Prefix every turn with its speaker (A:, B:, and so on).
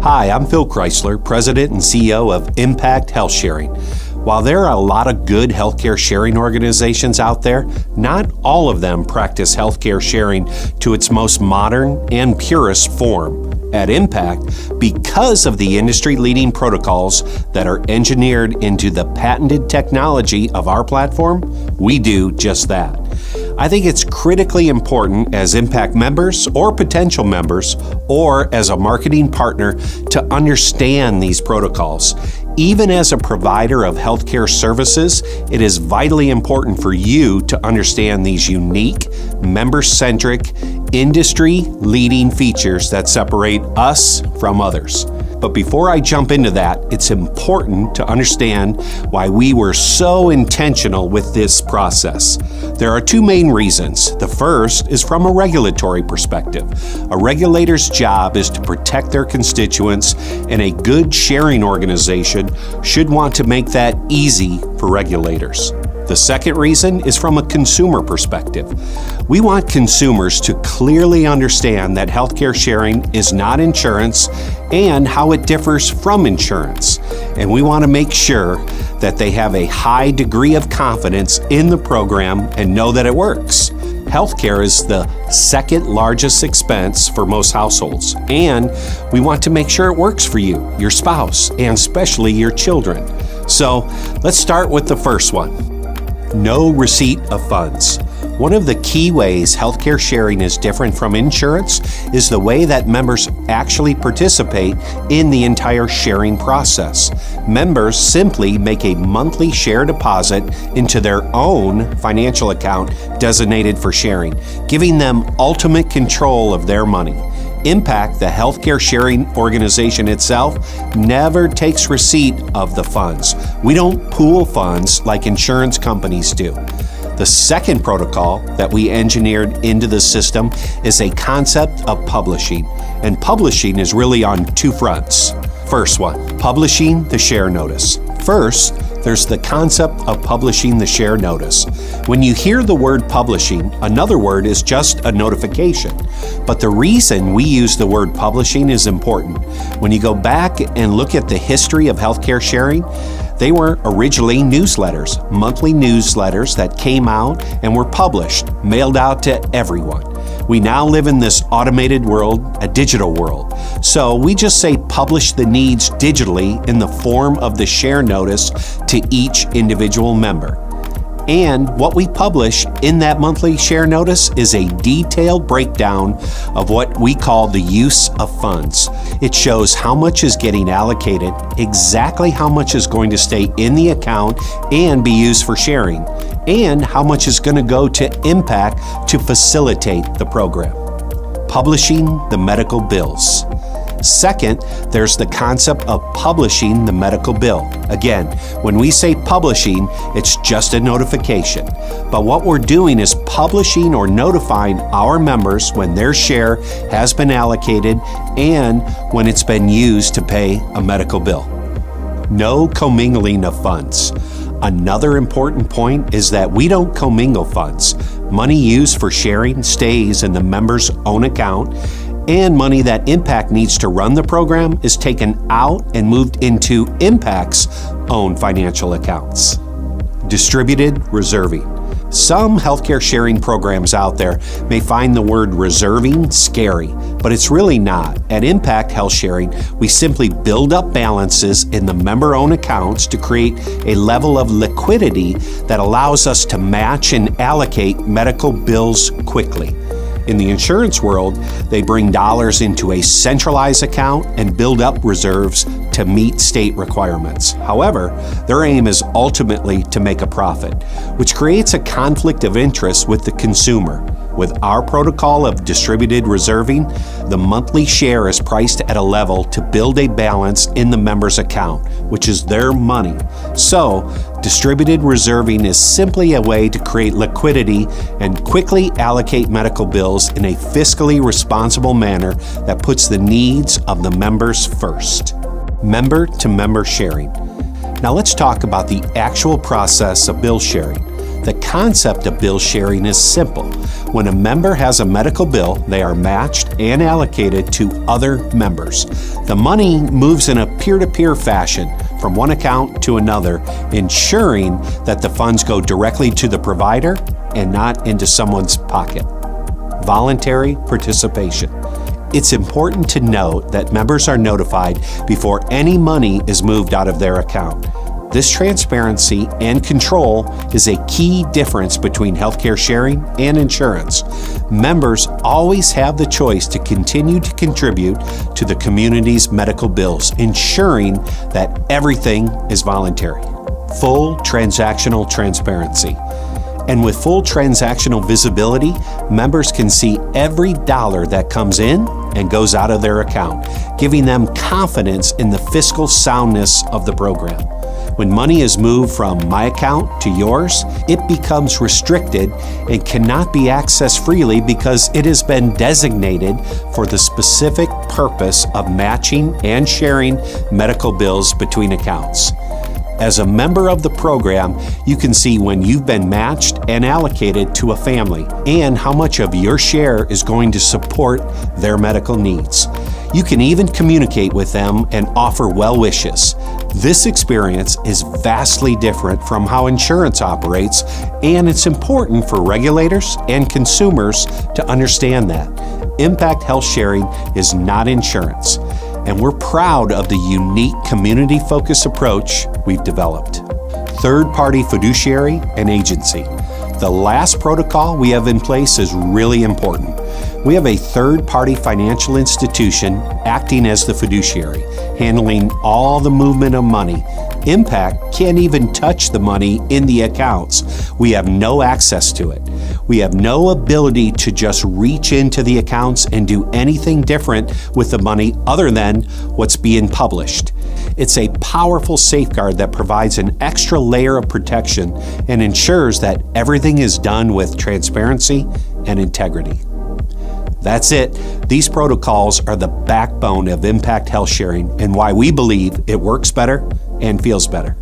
A: Hi, I'm Phil Chrysler, President and CEO of Impact Health Sharing. While there are a lot of good healthcare sharing organizations out there, not all of them practice healthcare sharing to its most modern and purest form. At Impact, because of the industry-leading protocols that are engineered into the patented technology of our platform, we do just that. I think it's critically important as Impact members or potential members or as a marketing partner to understand these protocols. Even as a provider of healthcare services, it is vitally important for you to understand these unique, member-centric, industry-leading features that separate us from others. But before I jump into that, it's important to understand why we were so intentional with this process. There are two main reasons. The first is from a regulatory perspective. A regulator's job is to protect their constituents, and a good sharing organization should want to make that easy for regulators. The second reason is from a consumer perspective. We want consumers to clearly understand that healthcare sharing is not insurance and how it differs from insurance. And we want to make sure that they have a high degree of confidence in the program and know that it works. Healthcare is the second largest expense for most households, and we want to make sure it works for you, your spouse, and especially your children. So let's start with the first one. No receipt of funds. One of the key ways healthcare sharing is different from insurance is the way that members actually participate in the entire sharing process. Members simply make a monthly share deposit into their own financial account designated for sharing, giving them ultimate control of their money. Impact, the healthcare sharing organization itself, never takes receipt of the funds. We don't pool funds like insurance companies do. The second protocol that we engineered into the system is a concept of publishing. And publishing is really on two fronts. First one, publishing the share notice. First, there's the concept of publishing the share notice. When you hear the word publishing, another word is just a notification. But the reason we use the word publishing is important. When you go back and look at the history of healthcare sharing, they were originally newsletters, monthly newsletters that came out and were published, mailed out to everyone. We now live in this automated world, a digital world. So we just say publish the needs digitally in the form of the share notice to each individual member. And what we publish in that monthly share notice is a detailed breakdown of what we call the use of funds. It shows how much is getting allocated, exactly how much is going to stay in the account and be used for sharing, and how much is going to go to Impact to facilitate the program. Publishing the medical bills. Second, there's the concept of publishing the medical bill. Again, when we say publishing, it's just a notification. But what we're doing is publishing or notifying our members when their share has been allocated and when it's been used to pay a medical bill. No commingling of funds. Another important point is that we don't commingle funds. Money used for sharing stays in the member's own account, and money that Impact needs to run the program is taken out and moved into Impact's own financial accounts. Distributed reserving. Some healthcare sharing programs out there may find the word reserving scary, but it's really not. At Impact Health Sharing, we simply build up balances in the member-owned accounts to create a level of liquidity that allows us to match and allocate medical bills quickly. In the insurance world, they bring dollars into a centralized account and build up reserves to meet state requirements. However, their aim is ultimately to make a profit, which creates a conflict of interest with the consumer. With our protocol of distributed reserving, the monthly share is priced at a level to build a balance in the member's account, which is their money. So, distributed reserving is simply a way to create liquidity and quickly allocate medical bills in a fiscally responsible manner that puts the needs of the members first. Member-to-member sharing. Now let's talk about the actual process of bill sharing. The concept of bill sharing is simple. When a member has a medical bill, they are matched and allocated to other members. The money moves in a peer-to-peer fashion from one account to another, ensuring that the funds go directly to the provider and not into someone's pocket. Voluntary participation. It's important to note that members are notified before any money is moved out of their account. This transparency and control is a key difference between healthcare sharing and insurance. Members always have the choice to continue to contribute to the community's medical bills, ensuring that everything is voluntary. Full transactional transparency. And with full transactional visibility, members can see every dollar that comes in and goes out of their account, giving them confidence in the fiscal soundness of the program. When money is moved from my account to yours, it becomes restricted and cannot be accessed freely because it has been designated for the specific purpose of matching and sharing medical bills between accounts. As a member of the program, you can see when you've been matched and allocated to a family and how much of your share is going to support their medical needs. You can even communicate with them and offer well wishes. This experience is vastly different from how insurance operates, and it's important for regulators and consumers to understand that. Impact Health Sharing is not insurance, and we're proud of the unique community-focused approach we've developed. Third-party fiduciary and agency. The last protocol we have in place is really important. We have a third-party financial institution acting as the fiduciary, handling all the movement of money. Impact can't even touch the money in the accounts. We have no access to it. We have no ability to just reach into the accounts and do anything different with the money other than what's being published. It's a powerful safeguard that provides an extra layer of protection and ensures that everything is done with transparency and integrity. That's it. These protocols are the backbone of Impact Health Sharing and why we believe it works better and feels better.